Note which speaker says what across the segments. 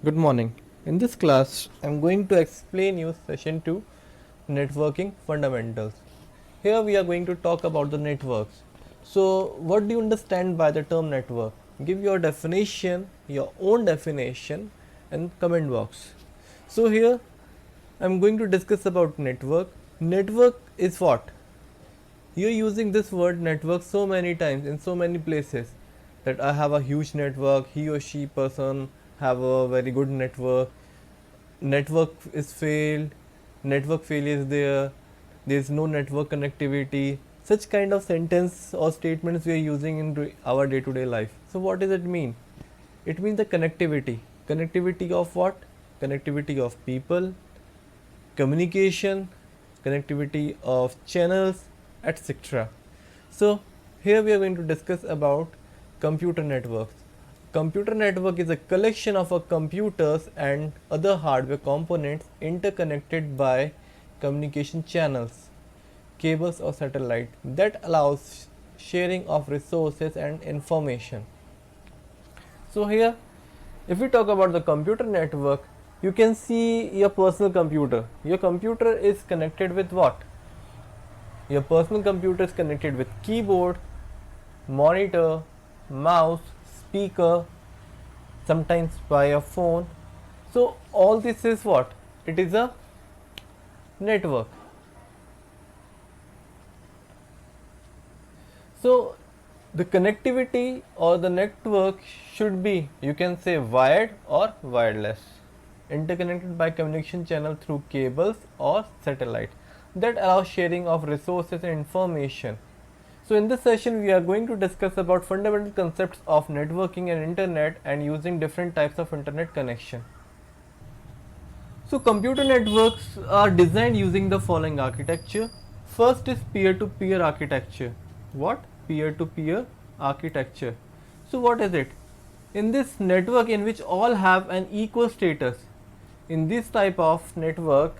Speaker 1: Good morning. In this class, I am going to explain you session 2 networking fundamentals. Here we are going to talk about the networks. So, what do you understand by the term network? Give your definition, your own definition in comment box. So here I am going to discuss about network. Network is what? You're using this word network so many times in so many places that I have a huge network, he or she person have a very good network is failed, network failure is there is no network connectivity. Such kind of sentence or statements we are using in our day to day life. So what does it mean? It means the connectivity of what? Connectivity of people, communication, connectivity of channels, etc. So here we are going to discuss about computer networks. Computer network is a collection of computers and other hardware components interconnected by communication channels, cables or satellite that allows sharing of resources and information. So here, if we talk about the computer network, you can see your personal computer. Your computer is connected with what? Your personal computer is connected with keyboard, monitor, mouse, speaker, sometimes by a phone. So all this is what? It is a network. So the connectivity or the network should be, you can say, wired or wireless, interconnected by communication channel through cables or satellite that allow sharing of resources and information. So in this session we are going to discuss about fundamental concepts of networking and internet and using different types of internet connection. So computer networks are designed using the following architecture. First is peer-to-peer architecture. What? Peer-to-peer architecture. So what is it? In this network in which all have an equal status, in this type of network,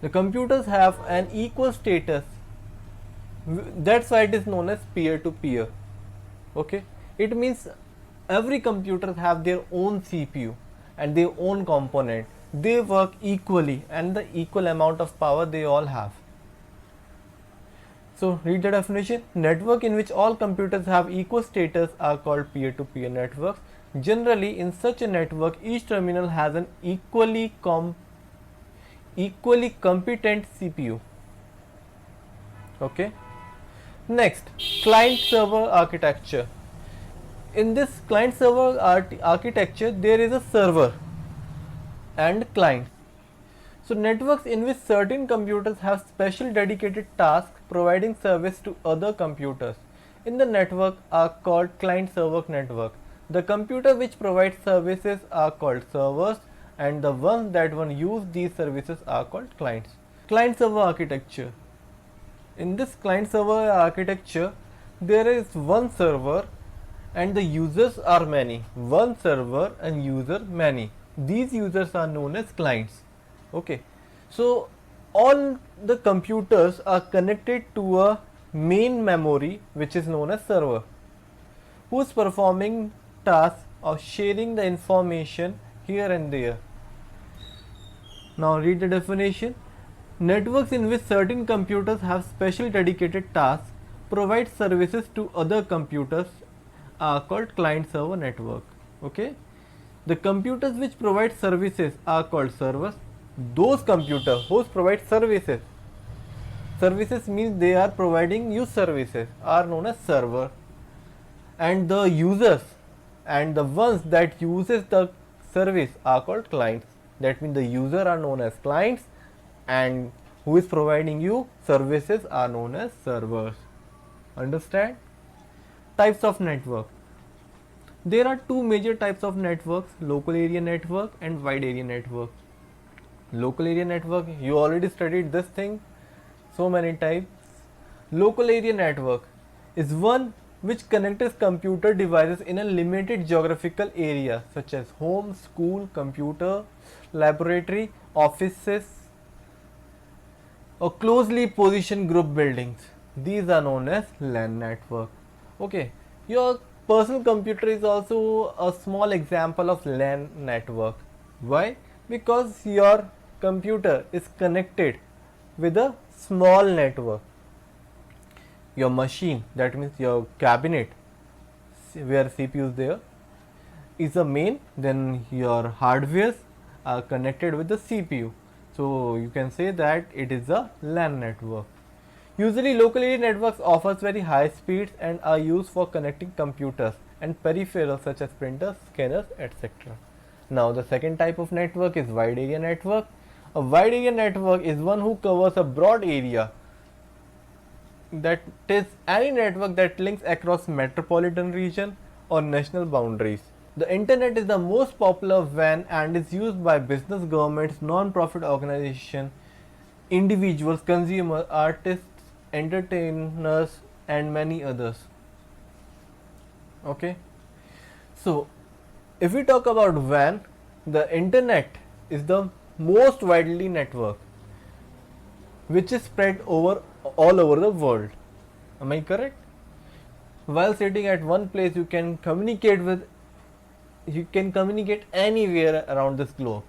Speaker 1: the computers have an equal status. That's why it is known as peer-to-peer. Okay, it means every computer have their own CPU and their own component. They work equally and the equal amount of power they all have. So read the definition. Network in which all computers have equal status are called peer-to-peer networks. Generally, in such a network, each terminal has an equally competent CPU. Okay. Next, client server architecture. In this client server architecture, there is a server and client. So networks in which certain computers have special dedicated tasks providing service to other computers in the network are called client server network. The computer which provides services are called servers and the ones that use these services are called clients. Client server architecture. In this client server architecture, there is one server and the users are many. One server and user many. These users are known as clients. Okay, so all the computers are connected to a main memory which is known as server, who's performing tasks of sharing the information here and there. Now read the definition. Networks in which certain computers have special dedicated tasks provide services to other computers are called client server network. Okay, the computers which provide services are called servers. Those computers who provide services means they are providing you services, are known as server, and the users and the ones that uses the service are called clients. That means the user are known as clients and who is providing you services are known as servers. Understand? Types of network. There are two major types of networks, local area network and wide area network. Local area network, you already studied this thing so many times. Local area network is one which connects computer devices in a limited geographical area such as home, school, computer, laboratory, offices or closely positioned group buildings. These are known as LAN network. Okay, your Personal computer is also a small example of LAN network. Why? Because your computer is connected with a small network. Your machine, that means your cabinet where CPU is there, is the main, then your hardwares are connected with the CPU. So you can say that it is a LAN network. Usually local area networks offers very high speeds and are used for connecting computers and peripherals such as printers, scanners, etc. Now the second type of network is wide area network. A wide area network is one who covers a broad area, that is any network that links across metropolitan region or national boundaries. The internet is the most popular WAN and is used by business, governments, non-profit organizations, individuals, consumers, artists, entertainers, and many others. Okay, so if we talk about WAN, the internet is the most widely network which is spread over all over the world. Am I correct? While sitting at one place, you can communicate anywhere around this globe.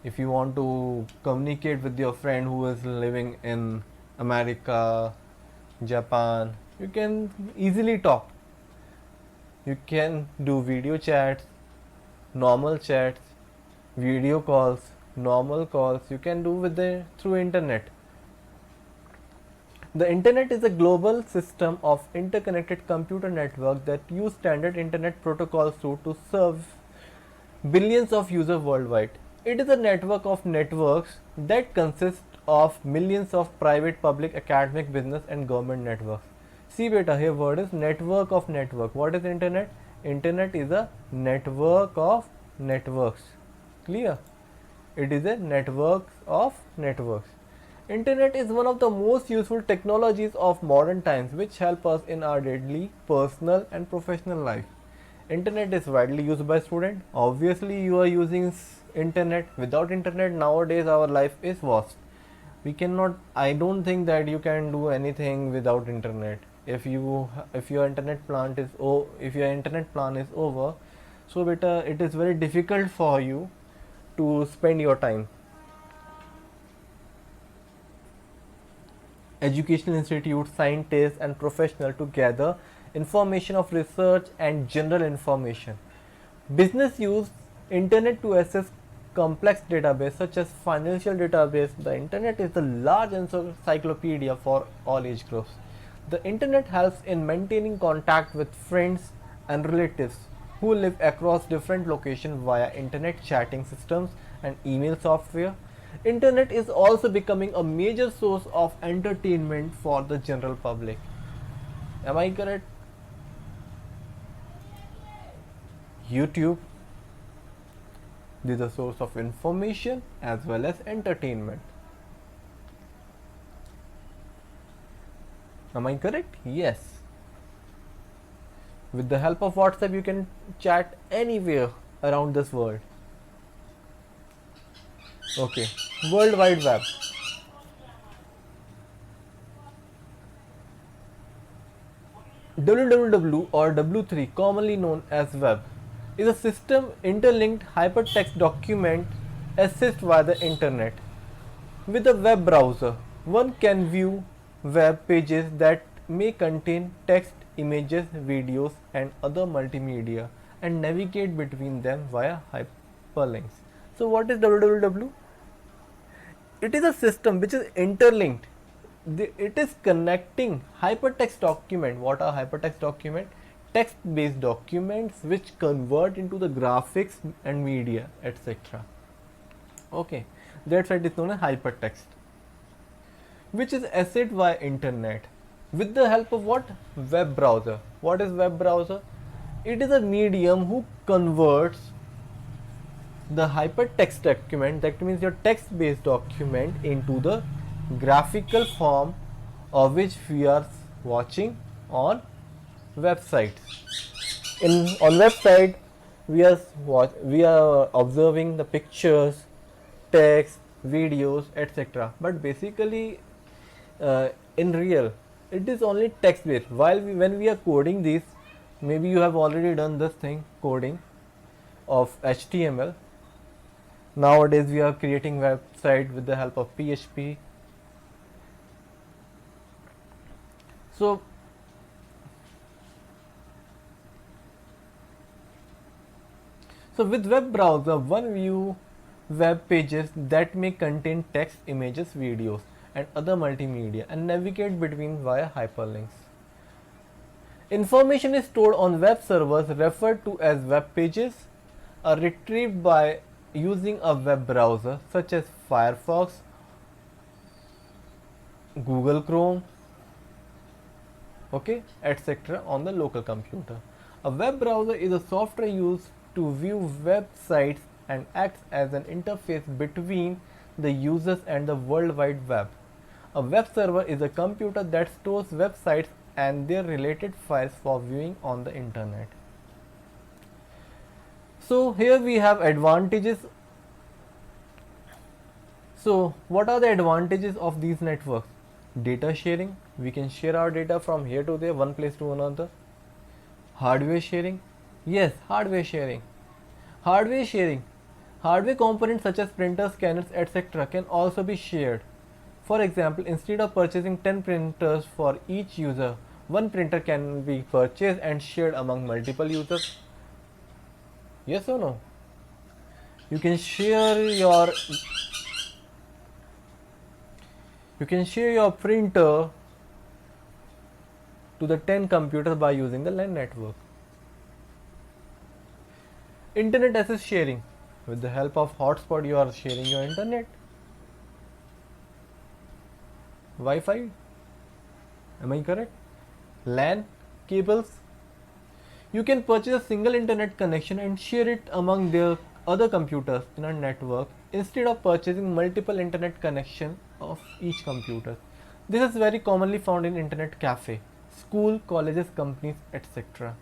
Speaker 1: If you want to communicate with your friend who is living in America, Japan, you can easily talk. You can do video chats, normal chats, video calls, normal calls. You can do with the through internet. The internet is a global system of interconnected computer network that use standard internet protocols to serve billions of users worldwide. It is a network of networks that consists of millions of private, public, academic, business and government networks. See beta, here word is network of network. What is internet? Internet is a network of networks. Clear? It is a network of networks. Internet is one of the most useful technologies of modern times which help us in our daily personal and professional life. Internet is widely used by students. Obviously you are using internet. Without internet nowadays our life is vast. We cannot, I don't think that you can do anything without internet. If your internet plan is over, so beta, it is very difficult for you to spend your time. Educational institutes, scientists and professionals to gather information of research and general information. Business use internet to access complex database such as financial database. The internet is the large encyclopedia for all age groups. The internet helps in maintaining contact with friends and relatives who live across different locations via internet chatting systems and email software. Internet is also becoming a major source of entertainment for the general public. Am I correct? YouTube is a source of information as well as entertainment. Am I correct? Yes. With the help of WhatsApp, you can chat anywhere around this world. Okay, World Wide Web. WWW or W3, commonly known as web, is a system interlinked hypertext document accessed via the internet. With a web browser, one can view web pages that may contain text, images, videos, and other multimedia and navigate between them via hyperlinks. So, what is WWW? It is a system which is interlinked. It is connecting hypertext document. What are hypertext document? Text based documents which convert into the graphics and media, etc. Okay, that's why it is known as hypertext, which is accessed via internet with the help of what? Web browser. What is web browser? It is a medium who converts the hypertext document, that means your text based document, into the graphical form of which we are watching on websites. On website we are observing the pictures, text, videos, etc. But basically in real it is only text based. When we are coding this, maybe you have already done this thing, coding of HTML. Nowadays we are creating website with the help of PHP. So with web browser, one view web pages that may contain text, images, videos, and other multimedia and navigate between via hyperlinks. Information is stored on web servers referred to as web pages, are retrieved by using a web browser such as Firefox, Google Chrome, okay, etc. on the local computer. A web browser is a software used to view websites and acts as an interface between the users and the World Wide Web. A web server is a computer that stores websites and their related files for viewing on the internet. So here we have advantages. So what are the advantages of these networks? Data sharing, we can share our data from here to there, one place to another. Hardware sharing, yes, hardware sharing. Hardware components such as printers, scanners, etc. can also be shared. For example, instead of purchasing 10 printers for each user, one printer can be purchased and shared among multiple users. Yes or no? You can share your printer to the 10 computers by using the LAN network. Internet access sharing. With the help of hotspot, you are sharing your internet. Wi-Fi. Am I correct? LAN cables. You can purchase a single internet connection and share it among their other computers in a network instead of purchasing multiple internet connections of each computer. This is very commonly found in internet cafe, school, colleges, companies, etc.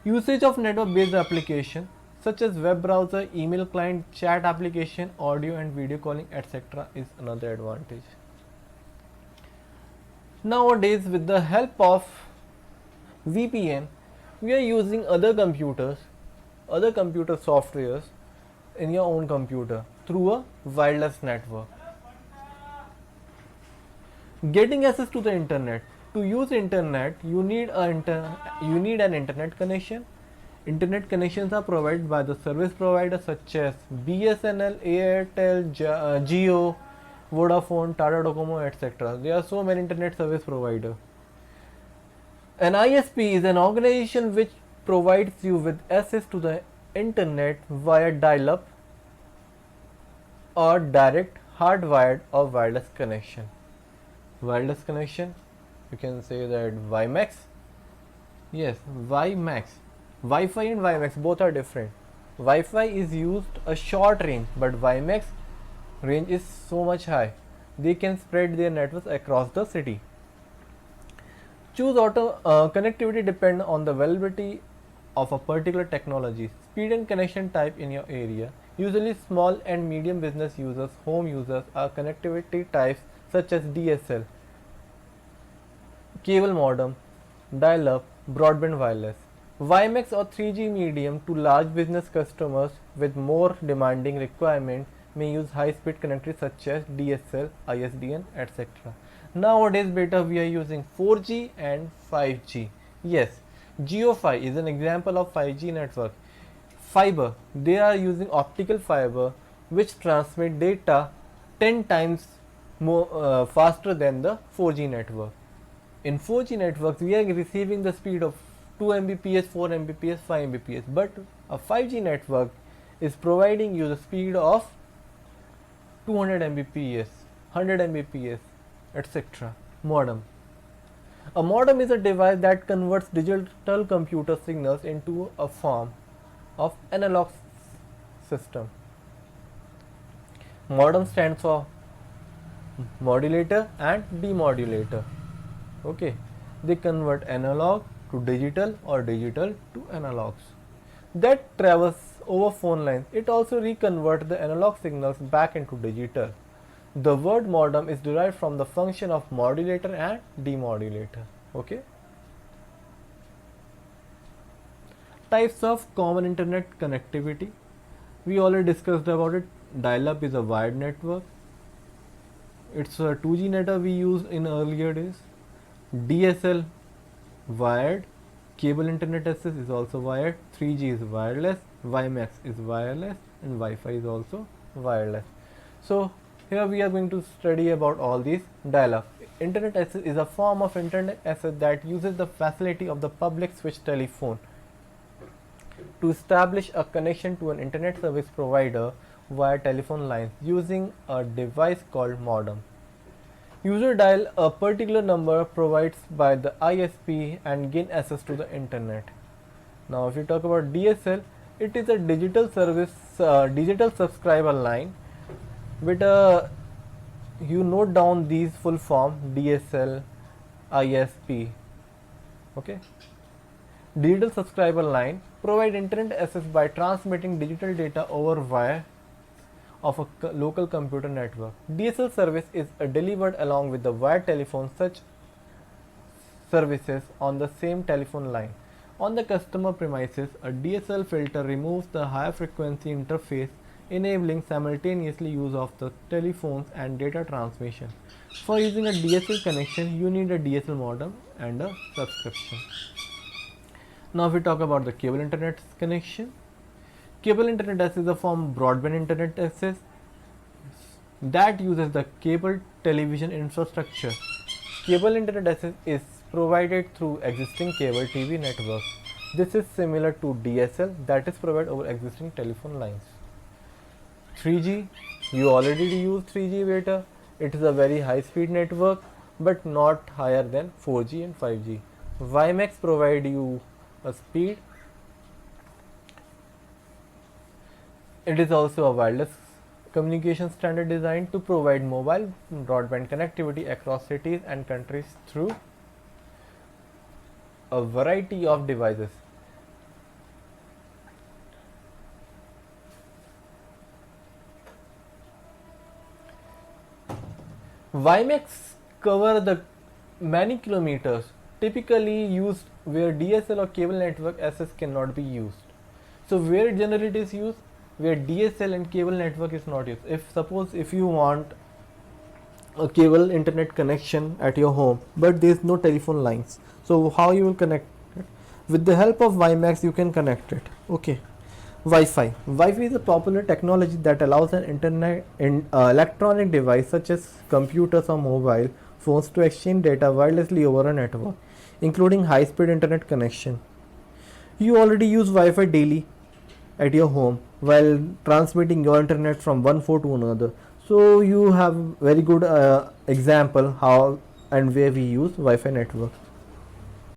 Speaker 1: Usage of network-based application such as web browser, email client, chat application, audio and video calling, etc. is another advantage. Nowadays, with the help of VPN, we are using other computer softwares in your own computer through a wireless network. Getting access to the internet. To use internet, you need an internet connection. Internet connections are provided by the service providers such as BSNL, Airtel, Jio, Vodafone, Tata Docomo, etc. There are so many internet service providers. An ISP is an organization which provides you with access to the internet via dial-up or direct hardwired or wireless connection. Wireless connection, you can say that WiMAX. Yes, WiMAX. Wi-Fi and WiMAX both are different. Wi-Fi is used a short range, but WiMAX range is so much high. They can spread their networks across the city. Choose connectivity depend on the availability of a particular technology, speed and connection type in your area. Usually small and medium business users, home users are connectivity types such as DSL, cable modem, dial-up, broadband wireless. WiMAX or 3G medium to large business customers with more demanding requirements may use high-speed connectivity such as DSL, ISDN, etc. Nowadays, beta, we are using 4G and 5G. Yes, JioFi is an example of 5G network. Fiber, they are using optical fiber which transmit data 10 times more faster than the 4G network. In 4G networks, we are receiving the speed of 2 Mbps, 4 Mbps, 5 Mbps, but a 5G network is providing you the speed of 200 Mbps, 100 Mbps, etc. Modem. A modem is a device that converts digital computer signals into a form of analog system. Modem stands for modulator and demodulator. Okay, they convert analog to digital or digital to analogs. That travels over phone lines. It also reconverts the analog signals back into digital. The word modem is derived from the function of modulator and demodulator. Okay. Types of common internet connectivity. We already discussed about it. Dial-up is a wired network. It's a 2G network we used in earlier days. DSL wired. Cable internet access is also wired. 3G is wireless. WiMAX is wireless, and Wi-Fi is also wireless. So here we are going to study about all these. Dial-up. Internet access is a form of internet access that uses the facility of the public switch telephone to establish a connection to an internet service provider via telephone lines using a device called modem. User dial a particular number provided by the ISP and gain access to the internet. Now if you talk about DSL, it is a digital service, digital subscriber line. But you note down these full form: DSL, ISP. Okay. Digital subscriber line provide internet access by transmitting digital data over wire of a local computer network. DSL service is delivered along with the wired telephone. Such services on the same telephone line. On the customer premises, a DSL filter removes the high frequency interface, enabling simultaneously use of the telephones and data transmission. For using a DSL connection, you need a DSL modem and a subscription. Now if we talk about the cable internet connection, cable internet access is a form of broadband internet access that uses the cable television infrastructure. Cable internet access is provided through existing cable TV networks. This is similar to DSL that is provided over existing telephone lines. 3G, you already use 3G beta. It is a very high speed network but not higher than 4G and 5G. WiMAX provide you a speed. It is also a wireless communication standard designed to provide mobile broadband connectivity across cities and countries through a variety of devices. WiMAX cover the many kilometers typically used where DSL or cable network access cannot be used. So where generally it is used, where DSL and cable network is not used. If you want a cable internet connection at your home but there is no telephone lines, so how you will connect it? With the help of WiMAX you can connect it. Okay. Wi-Fi. Wi-Fi is a popular technology that allows an electronic device such as computers or mobile phones to exchange data wirelessly over a network, including high-speed internet connection. You already use Wi-Fi daily at your home while transmitting your internet from one phone to another. So you have very good example how and where we use Wi-Fi network.